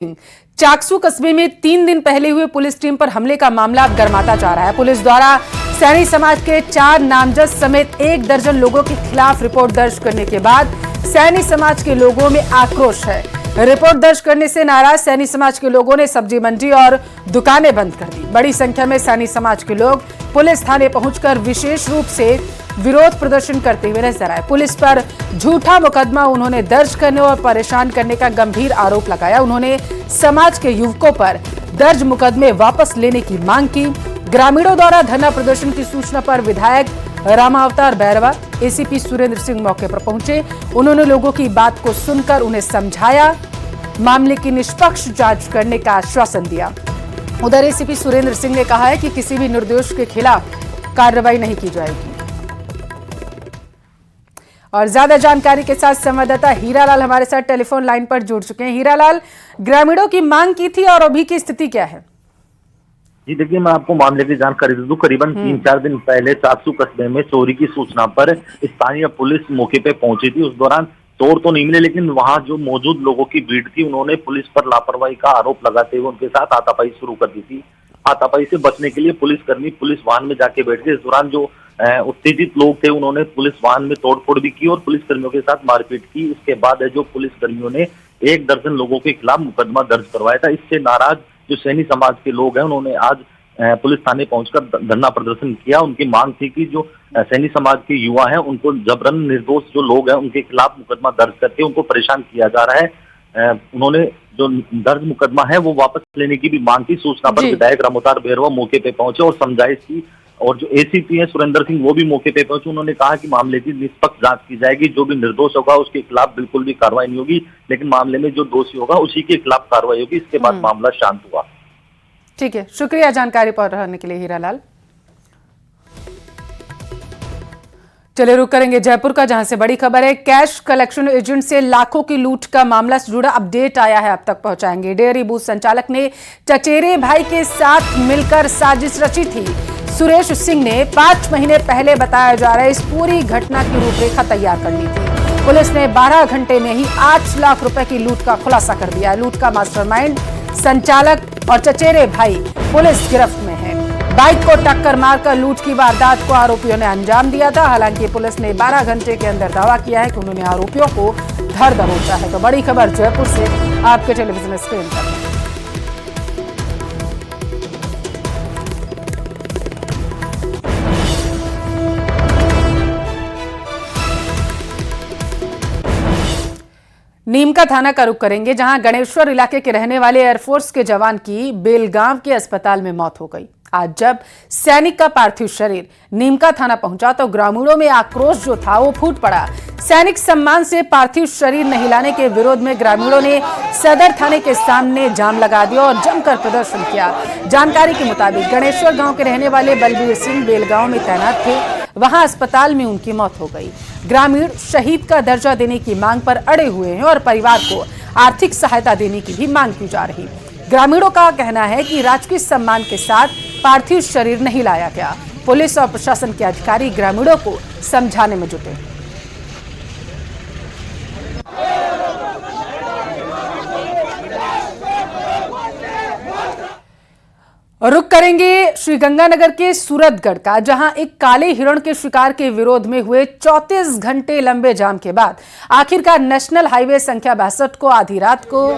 चाकसू कस्बे में 3 दिन पहले हुए पुलिस टीम पर हमले का मामला अब गर्माता जा रहा है। पुलिस द्वारा सैनी समाज के 4 नामजद समेत 1 दर्जन लोगों के खिलाफ रिपोर्ट दर्ज करने के बाद सैनी समाज के लोगों में आक्रोश है। रिपोर्ट दर्ज करने से नाराज सैनी समाज के लोगों ने सब्जी मंडी और दुकानें बंद कर दी। बड़ी संख्या में सैनी समाज के लोग पुलिस थाने पहुंचकर विशेष रूप से विरोध प्रदर्शन करते हुए नजर आए। पुलिस पर झूठा मुकदमा उन्होंने दर्ज करने और परेशान करने का गंभीर आरोप लगाया। उन्होंने समाज के युवकों पर दर्ज मुकदमे वापस लेने की मांग की। ग्रामीणों द्वारा धरना प्रदर्शन की सूचना पर विधायक रामावतार बैरवा, एसीपी सुरेंद्र सिंह मौके पर पहुंचे। उन्होंने लोगों की बात को सुनकर उन्हें समझाया, मामले की निष्पक्ष जांच करने का आश्वासन दिया। उधर एसीपी सुरेंद्र सिंह ने कहा है कि किसी भी निर्दोष के खिलाफ कार्रवाई नहीं की जाएगी। और ज्यादा जानकारी के साथ संवाददाता हीरालाल हमारे साथ टेलीफोन लाइन पर जुड़ चुके हैं। हीरालाल, ग्रामीणों की मांग की थी और अभी की स्थिति क्या है? जी देखिए, मैं आपको मामले की जानकारी दे दूं। करीबन 3-4 दिन पहले चाकसू कस्बे में चोरी की सूचना पर स्थानीय पुलिस मौके पे पहुंची थी। उस दौरान चोर तो नहीं मिले, लेकिन वहां जो मौजूद लोगों की भीड़ थी उन्होंने पुलिस पर लापरवाही का आरोप लगाते हुए उनके साथ हाथापाई शुरू कर दी थी। हाथापाई से बचने के लिए पुलिसकर्मी पुलिस वाहन में जाके बैठ गए। इस दौरान जो उत्तेजित लोग थे उन्होंने पुलिस वाहन में तोड़फोड़ भी की और पुलिसकर्मियों के साथ मारपीट की। उसके बाद जो पुलिसकर्मियों ने 1 दर्जन लोगों के खिलाफ मुकदमा दर्ज करवाया था। इससे नाराज जो सैनी समाज के लोग हैं उन्होंने आज पुलिस थाने पहुंचकर धरना प्रदर्शन किया। उनकी मांग थी कि जो सैनी समाज के युवा हैं उनको जबरन निर्दोष जो लोग हैं उनके खिलाफ मुकदमा दर्ज करके उनको परेशान किया जा रहा है। उन्होंने जो दर्ज मुकदमा है वो वापस लेने की भी मांग की। सूचना पर विधायक रामावतार बैरवा मौके पे पहुंचे और समझाइश की। और जो एसीपी है सुरेंद्र सिंह वो भी मौके पे पहुंचे। उन्होंने कहा कि मामले की निष्पक्ष जांच की जाएगी। जो भी निर्दोष होगा उसके खिलाफ बिल्कुल भी कार्रवाई नहीं होगी, लेकिन मामले में जो दोषी होगा उसी के खिलाफ कार्रवाई होगी। इसके बाद मामला शांत हुआ। ठीक है, शुक्रिया जानकारी पहुंचाने के लिए हीरालाल। चलिए रुक करेंगे जयपुर का, जहां से बड़ी खबर है। कैश कलेक्शन एजेंट से लाखों की लूट का मामला से जुड़ा अपडेट आया है, अब तक पहुंचाएंगे। डेयरी बूथ संचालक ने चचेरे भाई के साथ मिलकर साजिश रची थी। सुरेश सिंह ने 5 महीने पहले बताया जा रहा है इस पूरी घटना की रूपरेखा तैयार कर ली थी। पुलिस ने 12 घंटे में ही 8 लाख रुपए की लूट का खुलासा कर दिया। लूट का मास्टरमाइंड संचालक और चचेरे भाई पुलिस गिरफ्त में है। बाइक को टक्कर मारकर लूट की वारदात को आरोपियों ने अंजाम दिया था। हालांकि पुलिस ने 12 घंटे के अंदर दावा किया है कि उन्होंने आरोपियों को धर दबोचा है। तो बड़ी खबर जयपुर से आपके टेलीविजन स्क्रीन पर। नीमका थाना का रुख करेंगे, जहां गणेश्वर इलाके के रहने वाले एयरफोर्स के जवान की बेलगांव के अस्पताल में मौत हो गई। आज जब सैनिक का पार्थिव शरीर नीमका थाना पहुंचा तो ग्रामीणों में आक्रोश जो था वो फूट पड़ा। सैनिक सम्मान से पार्थिव शरीर नहीं लाने के विरोध में ग्रामीणों ने सदर थाने के सामने जाम लगा दिया और जमकर प्रदर्शन किया। जानकारी के मुताबिक गणेश्वर गांव के रहने वाले बलबीर सिंह बेलगांव में तैनात थे। वहां अस्पताल में उनकी मौत हो गई। ग्रामीण शहीद का दर्जा देने की मांग पर अड़े हुए हैं और परिवार को आर्थिक सहायता देने की भी मांग की जा रही। ग्रामीणों का कहना है कि राजकीय सम्मान के साथ पार्थिव शरीर नहीं लाया गया। पुलिस और प्रशासन के अधिकारी ग्रामीणों को समझाने में जुटे। रुक करेंगे श्रीगंगानगर के सूरतगढ़ का, जहां एक काले हिरण के शिकार के विरोध में हुए 34 घंटे लंबे जाम के बाद आखिरकार नेशनल हाईवे संख्या 62 को आधी रात को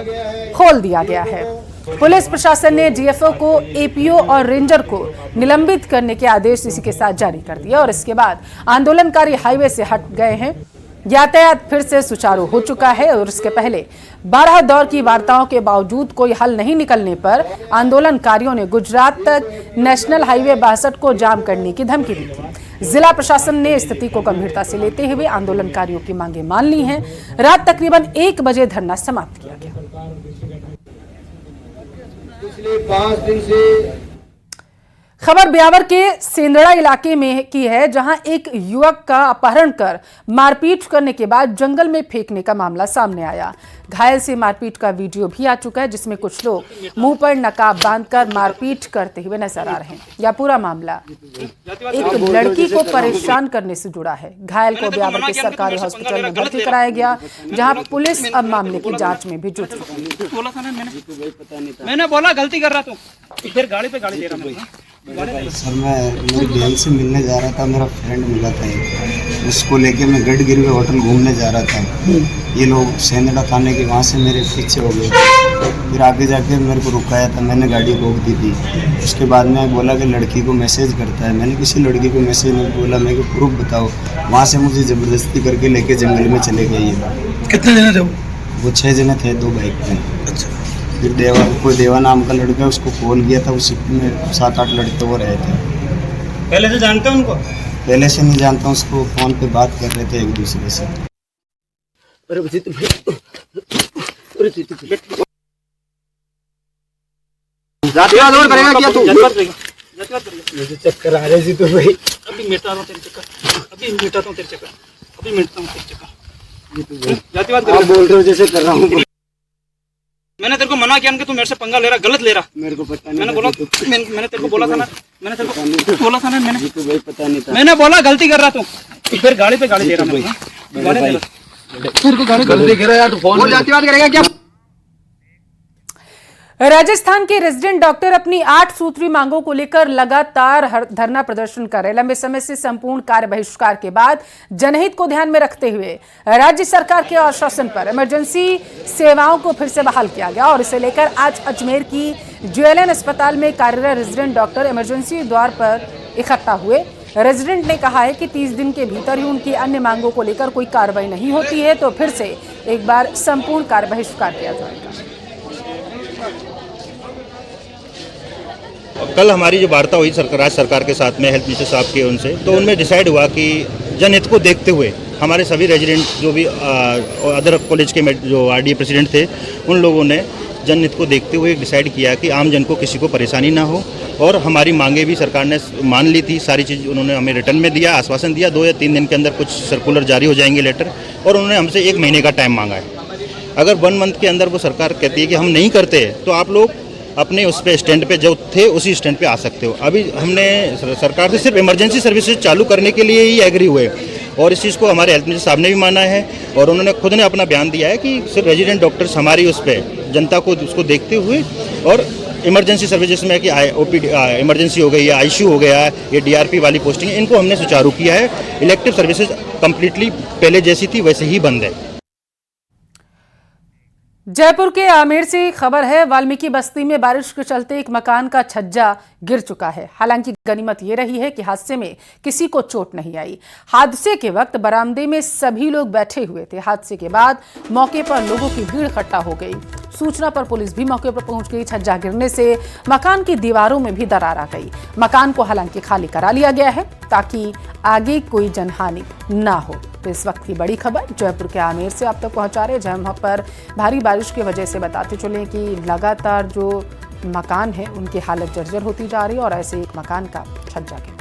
खोल दिया गया है। पुलिस प्रशासन ने डीएफओ को, एपीओ और रेंजर को निलंबित करने के आदेश इसी के साथ जारी कर दिया और इसके बाद आंदोलनकारी हाईवे से हट गए हैं। यातायात फिर से सुचारू हो चुका है और इसके पहले 12 दौर की वार्ताओं के बावजूद कोई हल नहीं निकलने पर आंदोलनकारियों ने गुजरात तक नेशनल हाईवे 62 को जाम करने की धमकी दी थी। जिला प्रशासन ने स्थिति को गंभीरता से लेते हुए आंदोलनकारियों की मांगे मान ली हैं। रात तकरीबन 1 बजे धरना समाप्त किया गया। पिछले 5 दिन से खबर ब्यावर के सेंदड़ा इलाके में की है, जहां एक युवक का अपहरण कर मारपीट करने के बाद जंगल में फेंकने का मामला सामने आया। घायल से मारपीट का वीडियो भी आ चुका है, जिसमें कुछ लोग मुंह पर नकाब बांधकर मारपीट करते हुए नजर आ रहे हैं। यह पूरा मामला एक लड़की को परेशान करने से जुड़ा है। घायल को ब्यावर के सरकारी हॉस्पिटल में भर्ती कराया गया, जहां पुलिस अब मामले की जांच में भी जुट चुकी है। मैंने बोला गलती कर रहा तू, फिर गाड़ी पे गाड़ी दे रहा हूँ। सर मैं मेरी बहन से मिलने जा रहा था, मेरा फ्रेंड मिला था एक, उसको लेके मैं गढ़गिरी होटल घूमने जा रहा था। ये लोग सेंदड़ा थाने के वहाँ से मेरे पीछे हो गए, फिर आगे जाके मेरे को रुकाया था, मैंने गाड़ी रोक दी थी। उसके बाद में बोला कि लड़की को मैसेज करता है, मैंने किसी लड़की को मैसेज नहीं बोला, मैं कि प्रूफ बताओ। वहाँ से मुझे ज़बरदस्ती करके लेके जंगल में चले गए। ये कितने जने थे वो 6 जने थे, 2 बाइक पे। अच्छा। फिर देवा नाम का लड़का, उसको कॉल किया था, उसी में 7-8 लड़के वो रहे थे। पहले से जानते हो उनको? पहले से नहीं जानता, उसको फोन पे बात कर रहे थे एक दूसरे से। करेगा क्या तू? मुझे चक्कर आ रहे तो भाई। अभी मिटा रहा तेरे चक्कर, अभी मिटाता हूँ तेरे चक्कर, अभी मिटता हूँ तेरे चक्कर। जातिवाद आप बोल रहे हो जैसे कर रहा हूँ। मैंने तेरे को मना किया कि तू मेरे से पंगा ले रहा, गलत ले रहा। मेरे को पता नहीं। मैंने बोला मैंने तेरे को बोला था ना, मैंने तेरे को बोला था ना, मैंने तो भाई पता नहीं था। मैंने बोला गलती कर रहा तू, फिर गाड़ी पे गाड़ी दे रहा हूँ। तेरे को गाड़ी गलती कर रहा यार, फोन जातिवाद करेगा क्या? राजस्थान के रेजिडेंट डॉक्टर अपनी 8 सूत्री मांगों को लेकर लगातार धरना प्रदर्शन कर रहे। लंबे समय से संपूर्ण कार्य बहिष्कार के बाद जनहित को ध्यान में रखते हुए राज्य सरकार के आश्वासन पर इमरजेंसी सेवाओं को फिर से बहाल किया गया और इसे लेकर आज अजमेर की JLN अस्पताल में कार्यरत रेजिडेंट डॉक्टर इमरजेंसी द्वार पर इकट्ठा हुए। रेजिडेंट ने कहा है कि 30 दिन के भीतर ही उनकी अन्य मांगों को लेकर कोई कार्रवाई नहीं होती है तो फिर से एक बार संपूर्ण कार्य बहिष्कार किया जाएगा। कल हमारी जो वार्ता हुई राज्य सरकार के साथ में हेल्थ मिनिस्टर साहब के उनसे, तो उनमें डिसाइड हुआ कि जनहित को देखते हुए हमारे सभी रेजिडेंट जो भी अदर कॉलेज के जो RDA प्रेसिडेंट थे, उन लोगों ने जनहित को देखते हुए डिसाइड किया कि आम जन को किसी को परेशानी ना हो। और हमारी मांगे भी सरकार ने मान ली थी, सारी चीज़ उन्होंने हमें रिटर्न में दिया, आश्वासन दिया 2 या 3 दिन के अंदर कुछ सर्कुलर जारी हो जाएंगे लेटर, और उन्होंने हमसे 1 महीने का टाइम मांगा है। अगर 1 मंथ के अंदर वो सरकार कहती है कि हम नहीं करते तो आप लोग अपने उस पे स्टैंड पे जो थे उसी स्टैंड पे आ सकते हो। अभी हमने सरकार से सिर्फ इमरजेंसी सर्विसेज चालू करने के लिए ही एग्री हुए और इस चीज़ को हमारे हेल्थ मिनिस्टर साहब ने भी माना है और उन्होंने खुद ने अपना बयान दिया है कि सिर्फ रेजिडेंट डॉक्टर्स हमारी उस पर जनता को उसको देखते हुए और इमरजेंसी सर्विसेज में कि OPD इमरजेंसी हो गई या ICU हो गया, ये DRP वाली पोस्टिंग, इनको हमने सुचारू किया है। इलेक्टिव सर्विसेज कम्प्लीटली पहले जैसी थी वैसे ही बंद है। जयपुर के आमेर से खबर है, वाल्मीकि बस्ती में बारिश के चलते एक मकान का छज्जा गिर चुका है। हालांकि गनीमत ये रही है कि हादसे में किसी को चोट नहीं आई। हादसे के वक्त बरामदे में सभी लोग बैठे हुए थे। हादसे के बाद मौके पर लोगों की भीड़ इकट्ठा हो गई। सूचना पर पुलिस भी मौके पर पहुंच गई। छज्जा गिरने से मकान की दीवारों में भी दरार आ गई। मकान को हालांकि खाली करा लिया गया है ताकि आगे कोई जनहानि ना हो। तो इस वक्त की बड़ी खबर जयपुर के आमेर से आप तक पहुंचा रहे, जहां पर भारी बारिश की वजह से बताते चले कि लगातार जो मकान है उनकी हालत जर्जर होती जा रही है और ऐसे एक मकान का छज्जा गिर गया।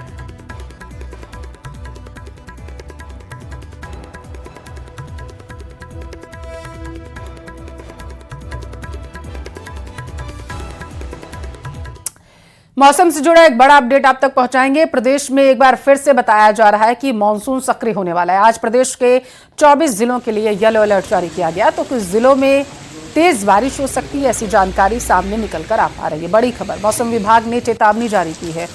मौसम से जुड़ा एक बड़ा अपडेट आप तक पहुंचाएंगे। प्रदेश में एक बार फिर से बताया जा रहा है कि मानसून सक्रिय होने वाला है। आज प्रदेश के 24 जिलों के लिए येलो अलर्ट जारी किया गया, तो कुछ जिलों में तेज बारिश हो सकती है, ऐसी जानकारी सामने निकल कर आ पा रही है। बड़ी खबर, मौसम विभाग ने चेतावनी जारी की है।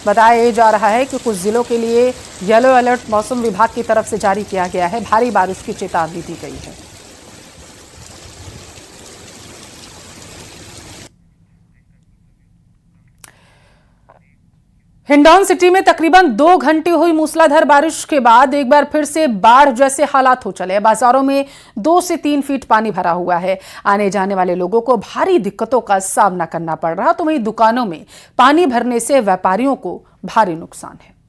बताया जा रहा है कि कुछ जिलों के लिए येलो अलर्ट मौसम विभाग की तरफ से जारी किया गया है। भारी बारिश की चेतावनी दी गई है। हिंडौन सिटी में तकरीबन 2 घंटे हुई मूसलाधार बारिश के बाद एक बार फिर से बाढ़ जैसे हालात हो चले। बाजारों में 2 से 3 फीट पानी भरा हुआ है। आने जाने वाले लोगों को भारी दिक्कतों का सामना करना पड़ रहा, तो वहीं दुकानों में पानी भरने से व्यापारियों को भारी नुकसान है।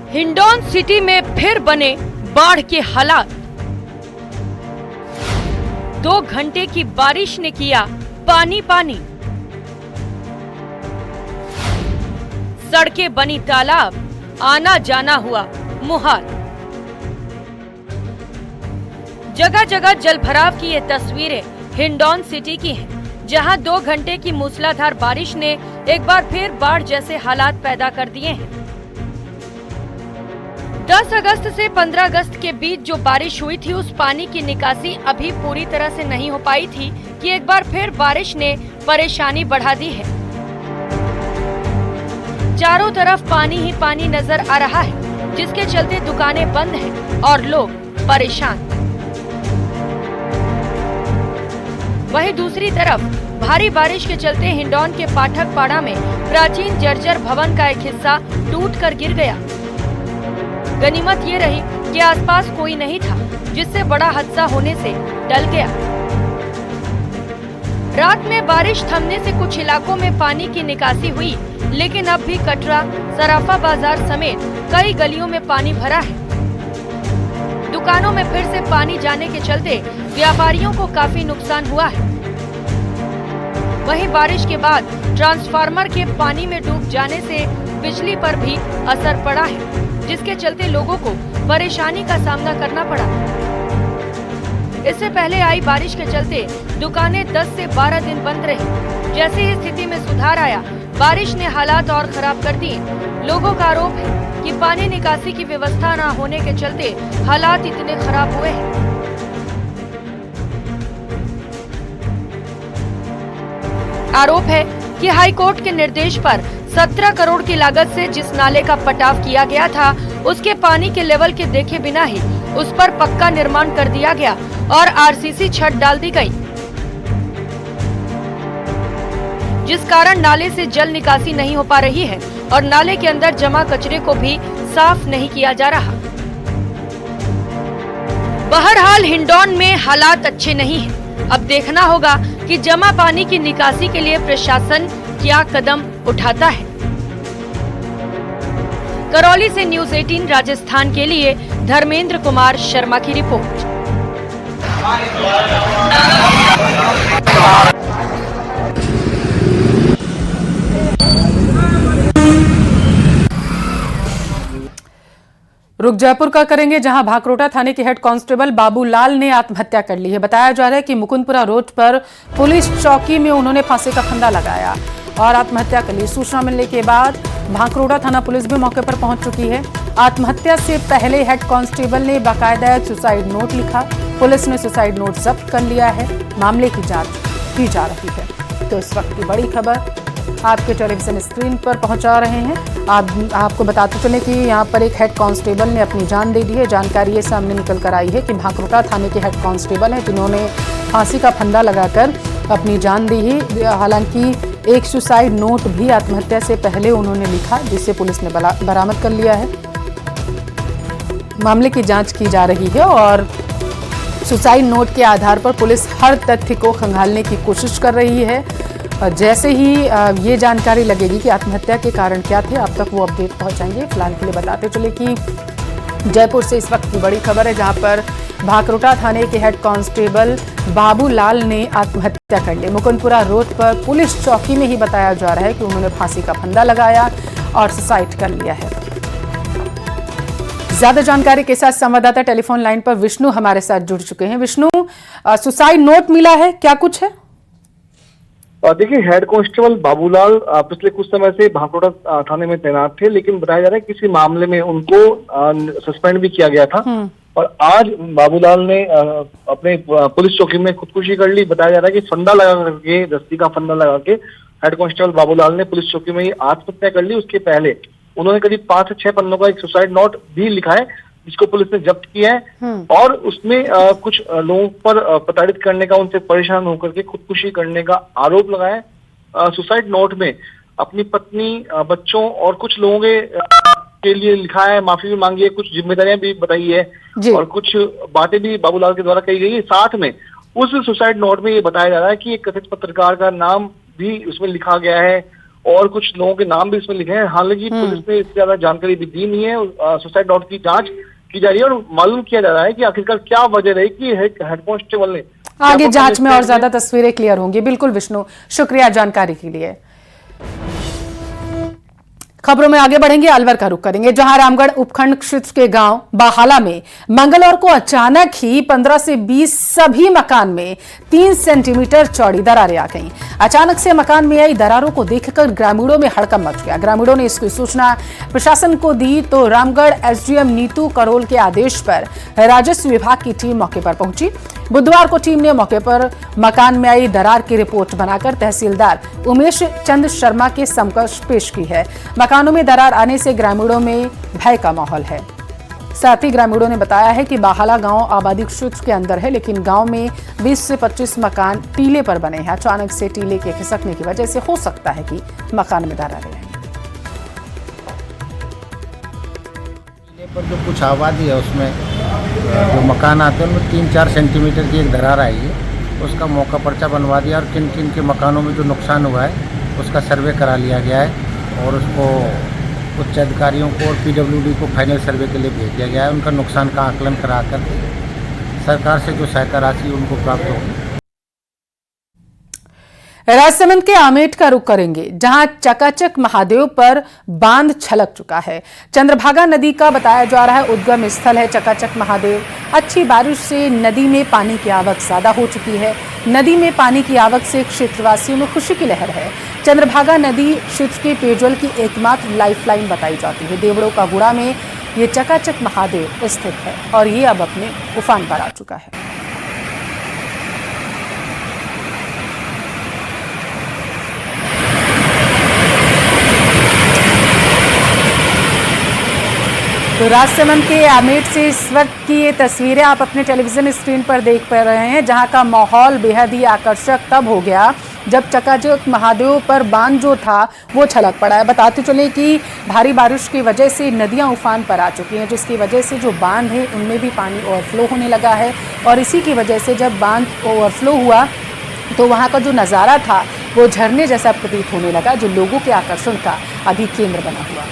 हिंडौन सिटी में फिर बने बाढ़ के हालात। 2 घंटे की बारिश ने किया पानी पानी। सड़कें बनी तालाब, आना जाना हुआ मुहाल। जगह जगह जलभराव की ये तस्वीरें हिंडौन सिटी की हैं, जहां 2 घंटे की मूसलाधार बारिश ने एक बार फिर बाढ़ जैसे हालात पैदा कर दिए हैं। 10 अगस्त से 15 अगस्त के बीच जो बारिश हुई थी, उस पानी की निकासी अभी पूरी तरह से नहीं हो पाई थी कि एक बार फिर बारिश ने परेशानी बढ़ा दी है। चारों तरफ पानी ही पानी नजर आ रहा है, जिसके चलते दुकानें बंद हैं और लोग परेशान। वहीं दूसरी तरफ भारी बारिश के चलते हिंडौन के पाठकपाड़ा में प्राचीन जर्जर भवन का एक हिस्सा टूटकर गिर गया। गनीमत ये रही कि आसपास कोई नहीं था, जिससे बड़ा हादसा होने से टल गया। रात में बारिश थमने से कुछ इलाकों में पानी की निकासी हुई, लेकिन अब भी कटरा, सराफा बाजार समेत कई गलियों में पानी भरा है। दुकानों में फिर से पानी जाने के चलते व्यापारियों को काफी नुकसान हुआ है। वहीं बारिश के बाद ट्रांसफार्मर के पानी में डूब जाने से बिजली पर भी असर पड़ा है, जिसके चलते लोगों को परेशानी का सामना करना पड़ा। इससे पहले आई बारिश के चलते दुकानें 10 से 12 दिन बंद रही। जैसे ही स्थिति में सुधार आया, बारिश ने हालात और खराब कर दिए। लोगों का आरोप है कि पानी निकासी की व्यवस्था न होने के चलते हालात इतने खराब हुए हैं। आरोप है कि हाईकोर्ट के निर्देश पर 17 करोड़ की लागत से जिस नाले का पटाव किया गया था, उसके पानी के लेवल के देखे बिना ही उस पर पक्का निर्माण कर दिया गया और आरसीसी छत डाल दी गई, जिस कारण नाले से जल निकासी नहीं हो पा रही है और नाले के अंदर जमा कचरे को भी साफ नहीं किया जा रहा। बहरहाल हिंडौन में हालात अच्छे नहीं हैं। अब देखना होगा कि जमा पानी की निकासी के लिए प्रशासन क्या कदम उठाता है। करौली से न्यूज़ 18 राजस्थान के लिए धर्मेंद्र कुमार शर्मा की रिपोर्ट। रुक जयपुर का करेंगे, जहां भाकरोटा थाने के हेड कांस्टेबल बाबूलाल ने आत्महत्या कर ली है। बताया जा रहा है कि मुकुंदपुरा रोड पर पुलिस चौकी में उन्होंने फांसी का फंदा लगाया और आत्महत्या कर ली। सूचना मिलने के बाद भाकरोटा थाना पुलिस भी मौके पर पहुंच चुकी है। आत्महत्या से पहले हेड कांस्टेबल ने बाकायदा एक सुसाइड नोट लिखा। पुलिस ने सुसाइड नोट जब्त कर लिया है। मामले की जांच की जा रही है। तो इस वक्त की बड़ी खबर आपके टेलीविजन स्क्रीन पर पहुंचा रहे हैं। आपको बताते चले कि यहां पर एक हेड कांस्टेबल ने अपनी जान दे दी है। जानकारी ये सामने निकल कर आई है कि भाकरोटा थाने के हेड कांस्टेबल हैं, जिन्होंने फांसी का फंदा लगाकर अपनी जान दी है। हालांकि एक सुसाइड नोट भी आत्महत्या से पहले उन्होंने लिखा, जिसे पुलिस ने बरामद कर लिया है। मामले की जांच की जा रही है और सुसाइड नोट के आधार पर पुलिस हर तथ्य को खंगालने की कोशिश कर रही है। जैसे ही ये जानकारी लगेगी कि आत्महत्या के कारण क्या थे, अब तक वो अपडेट पहुंचाएंगे। फिलहाल के लिए बताते चले कि जयपुर से इस वक्त की बड़ी खबर है, जहां पर भाकरोटा थाने के हेड कांस्टेबल बाबूलाल ने आत्महत्या कर ली। मुकुंदपुरा रोड पर पुलिस चौकी में ही बताया जा रहा है कि उन्होंने फांसी का फंदा लगाया और सुसाइड कर लिया है। ज्यादा जानकारी के साथ संवाददाता टेलीफोन लाइन पर विष्णु हमारे साथ जुड़ चुके हैं। विष्णु, सुसाइड नोट मिला है, क्या कुछ है? देखिए, हेड कांस्टेबल बाबूलाल पिछले कुछ समय से भाकरोटा थाने में तैनात थे, लेकिन बताया जा रहा है कि किसी मामले में उनको सस्पेंड भी किया गया था और आज बाबूलाल ने अपने पुलिस चौकी में खुदकुशी कर ली। बताया जा रहा है कि फंदा लगा करके, रस्सी का फंदा लगा के हेड कांस्टेबल बाबूलाल ने पुलिस चौकी में ही आत्महत्या कर ली। उसके पहले उन्होंने करीब 5 से 6 पन्नों का एक सुसाइड नोट भी लिखा है, जिसको पुलिस ने जब्त किया है और उसमें कुछ लोगों पर प्रताड़ित करने का, उनसे परेशान होकर के खुदकुशी करने का आरोप लगाया है। सुसाइड नोट में अपनी पत्नी, बच्चों और कुछ लोगों के लिए लिखा है, माफी भी मांगी है, कुछ जिम्मेदारियां भी बताई है और कुछ बातें भी बाबूलाल के द्वारा कही गई है। साथ में उस सुसाइड नोट में ये बताया जा रहा है कि एक कथित पत्रकार का नाम भी उसमें लिखा गया है और कुछ लोगों के नाम भी इसमें लिखे हैं। हालांकि पुलिस ने इससे ज्यादा जानकारी भी दी नहीं है। सुसाइड नोट की जांच की जा रही है और मालूम किया जा रहा है कि आखिरकार क्या वजह रही कि हेड कांस्टेबल ने आगे जांच में और ज्यादा तस्वीरें क्लियर होंगी। बिल्कुल विष्णु, शुक्रिया जानकारी के लिए। खबरों में आगे बढ़ेंगे, अलवर का रुख करेंगे, जहां रामगढ़ उपखंड क्षेत्र के गांव बाहाला में मंगलवार को अचानक ही 15 से 20 सभी मकान में 3 सेंटीमीटर चौड़ी दरारें आ गईं। अचानक से मकान में आई दरारों को देखकर ग्रामीणों में हड़कंप मच गया। ग्रामीणों ने इसकी सूचना प्रशासन को दी तो रामगढ़ एसडीएम नीतू करोल के आदेश पर राजस्व विभाग की टीम मौके पर पहुंची। बुधवार को टीम ने मौके पर मकान में आई दरार की रिपोर्ट बनाकर तहसीलदार उमेश चंद शर्मा के समक्ष पेश की है। मकानों में दरार आने से ग्रामीणों में भय का माहौल है। साथ ही ग्रामीणों ने बताया है कि बाहाला गांव आबादी क्षेत्र के अंदर है, लेकिन गांव में 20 से 25 मकान टीले पर बने हैं। अचानक से टीले के खिसकने की वजह से हो सकता है कि मकान में दरारें आएं। टीले पर जो कुछ आबादी है उसमें जो मकान आते हैं उनमें 3-4 सेंटीमीटर की एक दरार आई है। उसका मौका पर्चा बनवा दिया और किन किन के मकानों में जो नुकसान हुआ है उसका सर्वे करा लिया गया है और उसको उच्च अधिकारियों को और पीडब्ल्यूडी को फाइनल सर्वे के लिए भेज दिया गया है। उनका नुकसान का आकलन कराकर सरकार से जो सहायता राशि उनको प्राप्त होगी। राजसमंद के आमेट का रुख करेंगे, जहां चकाचक महादेव पर बांध छलक चुका है। चंद्रभागा नदी का बताया जा रहा है उद्गम स्थल है चकाचक महादेव। अच्छी बारिश से नदी में पानी की आवक ज्यादा हो चुकी है। नदी में पानी की आवक से क्षेत्रवासियों में खुशी की लहर है। चंद्रभागा नदी क्षेत्र के पेयजल की एकमात्र लाइफलाइन बताई जाती है। देवड़ों का गुड़ा में ये चकाचक महादेव स्थित है और ये अब अपने उफान पर आ चुका है। तो राजसमंद के आमेट से इस वक्त की ये तस्वीरें आप अपने टेलीविजन स्क्रीन पर देख पा रहे हैं, जहां का माहौल बेहद ही आकर्षक तब हो गया जब चकाचक महादेव पर बांध जो था वो छलक पड़ा है। बताते चले कि भारी बारिश की वजह से नदियां उफान पर आ चुकी हैं, जिसकी वजह से जो बांध है उनमें भी पानी ओवरफ्लो होने लगा है और इसी की वजह से जब बांध ओवरफ्लो हुआ तो वहाँ का जो नज़ारा था वो झरने जैसा प्रतीत होने लगा, जो लोगों के आकर्षण का अभी केंद्र बना हुआ।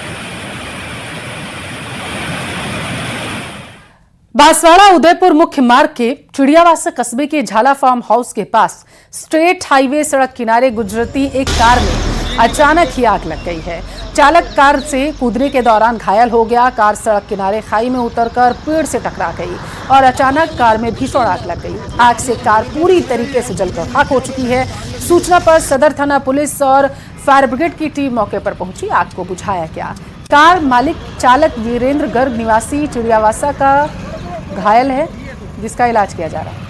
बांसवाड़ा उदयपुर मुख्य मार्ग के चिड़ियावासा कस्बे के झाला फार्म हाउस के पास स्ट्रेट हाईवे सड़क किनारे गुजरती एक कार में अचानक ही आग लग गई है। चालक कार से कूदने के दौरान घायल हो गया। कार सड़क किनारे खाई में उतरकर पेड़ से टकरा गई और अचानक कार में भीषण आग लग गई। आग से कार पूरी तरीके से जलकर खाक हो चुकी है। सूचना पर सदर थाना पुलिस और फायर ब्रिगेड की टीम मौके पर पहुंची। आग को बुझाया गया। कार मालिक चालक वीरेंद्र गर्ग निवासी चिड़ियावासा का घायल है, जिसका इलाज किया जा रहा है।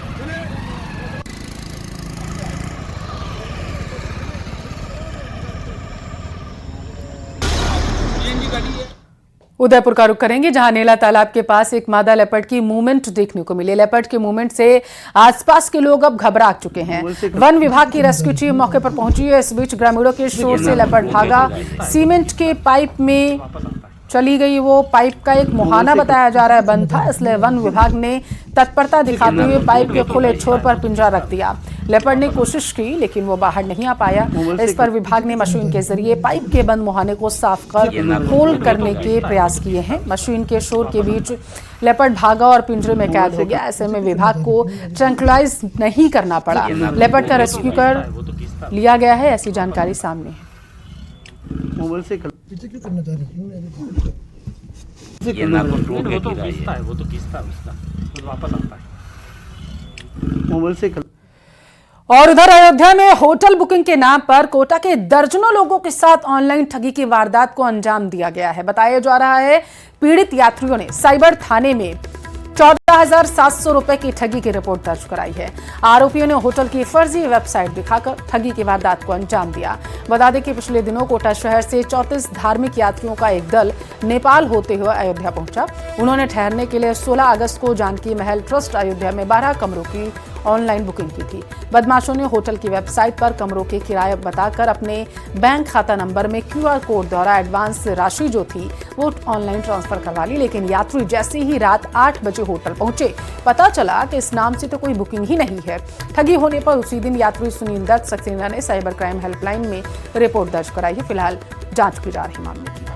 उदयपुर का रुख करेंगे, जहां नेला तालाब के पास एक मादा लेपर्ड की मूवमेंट देखने को मिली। लेपर्ड के मूवमेंट से आसपास के लोग अब घबरा चुके हैं। वन विभाग की रेस्क्यू टीम मौके पर पहुंची है। इस बीच ग्रामीणों के शोर से लेपर्ड भागा। सीमेंट के पाइप में चली गई वो पाइप का एक मुहाना बताया जा रहा है बंद था, इसलिए वन विभाग ने तत्परता दिखाते हुए पाइप के खुले छोर पर पिंजरा रख दिया। लेपर्ड ने कोशिश की लेकिन वो बाहर नहीं आ पाया। इस पर विभाग ने मशीन के जरिए पाइप के बंद मुहाने को साफ कर होल करने के प्रयास किए हैं। मशीन के शोर के बीच लेपर्ड भागा और पिंजरे में कैद हो गया। ऐसे में विभाग को ट्रैंक्विलाइज नहीं करना पड़ा। लेपर्ड का रेस्क्यू कर लिया गया है, ऐसी जानकारी सामने है। मोबाइल से पीछे क्यों करना चाह रहे हैं? वो तो किस्ता उसका तो वापस आता है मोबाइल से। और उधर अयोध्या में होटल बुकिंग के नाम पर कोटा के दर्जनों लोगों के साथ ऑनलाइन ठगी की वारदात को अंजाम दिया गया है। बताया जा रहा है पीड़ित यात्रियों ने साइबर थाने में 14,700 रुपए की ठगी की रिपोर्ट दर्ज कराई है। आरोपियों ने होटल की फर्जी वेबसाइट दिखाकर ठगी की वारदात को अंजाम दिया। बता दें कि पिछले दिनों कोटा शहर से 34 धार्मिक यात्रियों का एक दल नेपाल होते हुए अयोध्या पहुंचा। उन्होंने ठहरने के लिए 16 अगस्त को जानकी महल ट्रस्ट अयोध्या में 12 कमरों की ऑनलाइन बुकिंग की थी। बदमाशों ने होटल की वेबसाइट पर कमरों के किराए बताकर अपने बैंक खाता नंबर में QR कोड द्वारा एडवांस राशि जो थी वो ऑनलाइन ट्रांसफर करवा ली। लेकिन यात्री जैसे ही रात 8 बजे होटल पहुंचे, पता चला कि इस नाम से तो कोई बुकिंग ही नहीं है। ठगी होने पर उसी दिन यात्री सुनील दत्त सक्सेना ने साइबर क्राइम हेल्पलाइन में रिपोर्ट दर्ज कराई है। फिलहाल जांच की जा रही मामले की।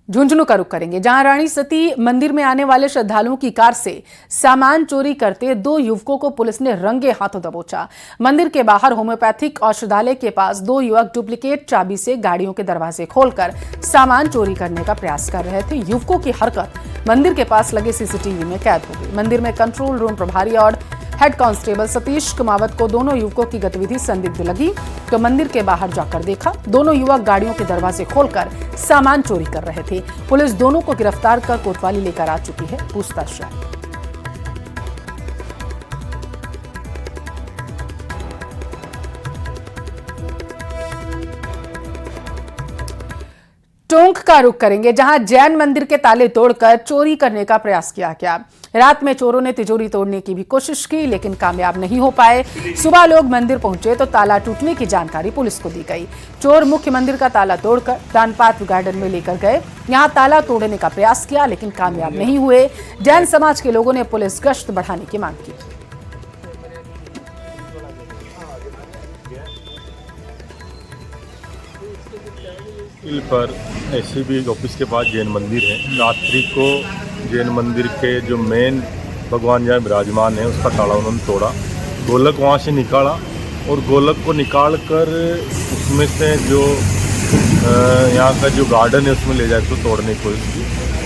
झुंझुनू का रुख करेंगे, जहां रानी सती मंदिर में आने वाले श्रद्धालुओं की कार से सामान चोरी करते 2 युवकों को पुलिस ने रंगे हाथों दबोचा। मंदिर के बाहर होम्योपैथिक औषधालय के पास 2 युवक डुप्लीकेट चाबी से गाड़ियों के दरवाजे खोलकर सामान चोरी करने का प्रयास कर रहे थे। युवकों की हरकत मंदिर के पास लगे CCTV में कैद हो गई। मंदिर में कंट्रोल रूम प्रभारी और हेड कांस्टेबल सतीश कुमावत को दोनों युवकों की गतिविधि संदिग्ध लगी तो मंदिर के बाहर जाकर देखा, दोनों युवक गाड़ियों के दरवाजे खोलकर सामान चोरी कर रहे थे। पुलिस दोनों को गिरफ्तार कर कोतवाली लेकर आ चुकी है, पूछताछ जारी। टोंक का रुख करेंगे, जहां जैन मंदिर के ताले तोड़कर चोरी करने का प्रयास किया गया। रात में चोरों ने तिजोरी तोड़ने की भी कोशिश की लेकिन कामयाब नहीं हो पाए। सुबह लोग मंदिर पहुंचे तो ताला टूटने की जानकारी पुलिस को दी गई। चोर मुख्य मंदिर का ताला तोड़कर दानपात्र गार्डन में लेकर गए। यहां ताला तोड़ने का प्रयास किया लेकिन कामयाब नहीं हुए। जैन समाज के लोगों ने पुलिस गश्त बढ़ाने की मांग की। पर SCB ऑफिस के पास जैन मंदिर है। रात्रि को जैन मंदिर के जो मेन भगवान जहाँ विराजमान है उसका ताला उन्होंने तोड़ा, गोलक वहाँ से निकाला और गोलक को निकाल कर उसमें से जो यहाँ का जो गार्डन है उसमें ले जाकर तोड़ने की कोशिश की,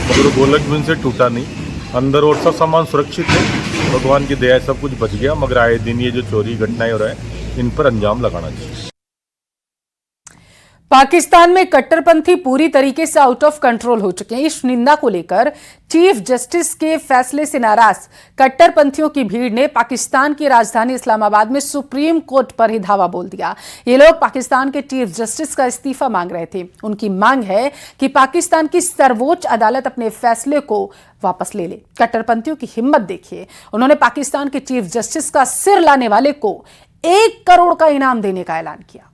मगर वो गोलक भी उनसे टूटा नहीं। अंदर और सब सामान सुरक्षित है, भगवान की दया सब कुछ बच गया। मगर आए दिन ये जो चोरी घटनाएं हो रहा है इन पर अंजाम लगाना चाहिए। पाकिस्तान में कट्टरपंथी पूरी तरीके से आउट ऑफ कंट्रोल हो चुके हैं। इस निंदा को लेकर चीफ जस्टिस के फैसले से नाराज कट्टरपंथियों की भीड़ ने पाकिस्तान की राजधानी इस्लामाबाद में सुप्रीम कोर्ट पर ही धावा बोल दिया। ये लोग पाकिस्तान के चीफ जस्टिस का इस्तीफा मांग रहे थे। उनकी मांग है कि पाकिस्तान की सर्वोच्च अदालत अपने फैसले को वापस ले ले। कट्टरपंथियों की हिम्मत देखिए, उन्होंने पाकिस्तान के चीफ जस्टिस का सिर लाने वाले को 1 करोड़ का इनाम देने का ऐलान किया।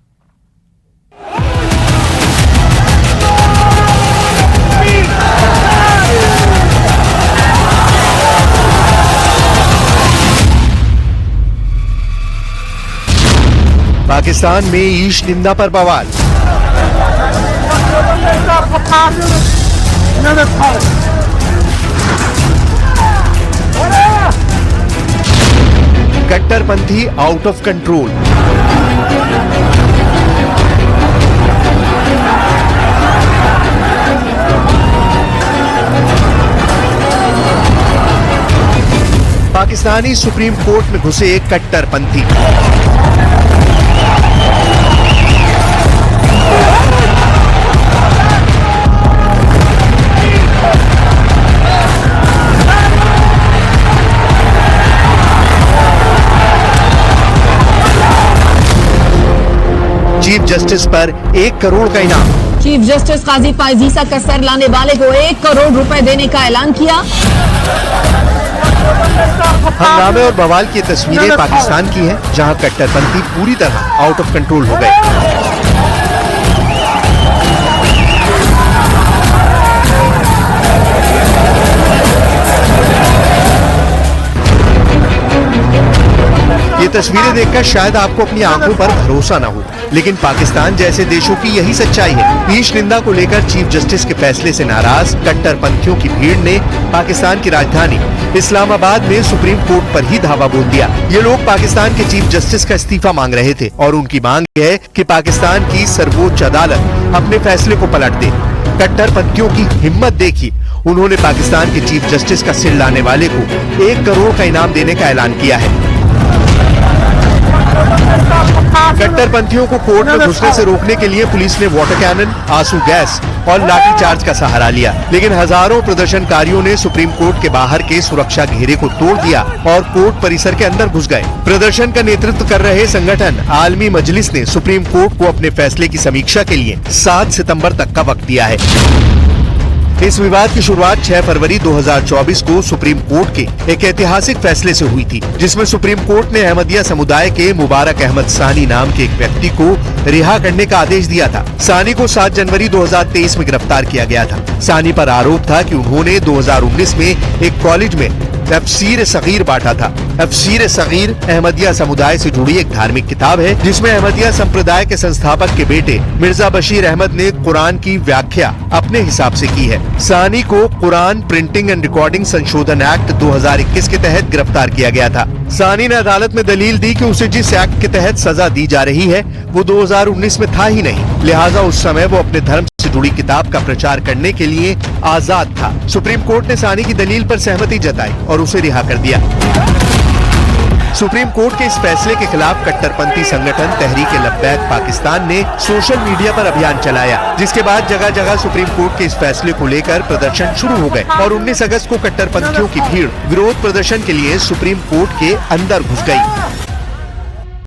पाकिस्तान में ईश निंदा पर बवाल। कट्टरपंथी out of control. Pakistani supreme court में घुसे एक कट्टरपंथी। चीफ जस्टिस पर 1 करोड़ का इनाम। चीफ जस्टिस काजी फायजीसा का सर लाने वाले को 1 करोड़ रुपए देने का ऐलान किया। हंगामे और बवाल की तस्वीरें पाकिस्तान की हैं, जहां कट्टरपंथी पूरी तरह आउट ऑफ कंट्रोल हो गए। ये तस्वीरें देखकर शायद आपको अपनी आंखों पर भरोसा न हो, लेकिन पाकिस्तान जैसे देशों की यही सच्चाई है। ईश निंदा को लेकर चीफ जस्टिस के फैसले से नाराज कट्टरपंथियों की भीड़ ने पाकिस्तान की राजधानी इस्लामाबाद में सुप्रीम कोर्ट पर ही धावा बोल दिया। ये लोग पाकिस्तान के चीफ जस्टिस का इस्तीफा मांग रहे थे और उनकी मांग है कि पाकिस्तान की सर्वोच्च अदालत अपने फैसले को पलट दे। कट्टरपंथियों की हिम्मत देखी, उन्होंने पाकिस्तान के चीफ जस्टिस का सिर लाने वाले को 1 करोड़ का इनाम देने का ऐलान किया है। कट्टरपंथियों को कोर्ट में घुसने से रोकने के लिए पुलिस ने वाटर कैनन, आंसू गैस और लाठीचार्ज का सहारा लिया, लेकिन हजारों प्रदर्शनकारियों ने सुप्रीम कोर्ट के बाहर के सुरक्षा घेरे को तोड़ दिया और कोर्ट परिसर के अंदर घुस गए। प्रदर्शन का नेतृत्व कर रहे संगठन आलमी मजलिस ने सुप्रीम कोर्ट को अपने फैसले की समीक्षा के लिए 7 सितंबर तक का वक्त दिया है। इस विवाद की शुरुआत 6 फरवरी 2024 को सुप्रीम कोर्ट के एक ऐतिहासिक फैसले से हुई थी, जिसमें सुप्रीम कोर्ट ने अहमदिया समुदाय के मुबारक अहमद सानी नाम के एक व्यक्ति को रिहा करने का आदेश दिया था। सानी को 7 जनवरी 2023 में गिरफ्तार किया गया था। सानी पर आरोप था कि उन्होंने 2019 में एक कॉलेज में तफसीर सगीर बांटा था। तफसीर सगीर अहमदिया समुदाय से जुड़ी एक धार्मिक किताब है, जिसमें अहमदिया संप्रदाय के संस्थापक के बेटे मिर्जा बशीर अहमद ने कुरान की व्याख्या अपने हिसाब से की है। सानी को कुरान प्रिंटिंग एंड रिकॉर्डिंग संशोधन एक्ट 2021 के तहत गिरफ्तार किया गया था। सानी ने अदालत में दलील दी कि उसे जिस एक्ट के तहत सजा दी जा रही है वो 2019 में था ही नहीं, लिहाजा उस समय वो अपने धर्म से जुड़ी किताब का प्रचार करने के लिए आजाद था। सुप्रीम कोर्ट ने सानी की दलील पर सहमति जताई और उसे रिहा कर दिया। सुप्रीम कोर्ट के इस फैसले के खिलाफ कट्टरपंथी संगठन तहरीक-ए-लब्बैक पाकिस्तान ने सोशल मीडिया पर अभियान चलाया, जिसके बाद जगह जगह सुप्रीम कोर्ट के इस फैसले को लेकर प्रदर्शन शुरू हो गए और 19 अगस्त को कट्टरपंथियों की भीड़ विरोध प्रदर्शन के लिए सुप्रीम कोर्ट के अंदर घुस गई।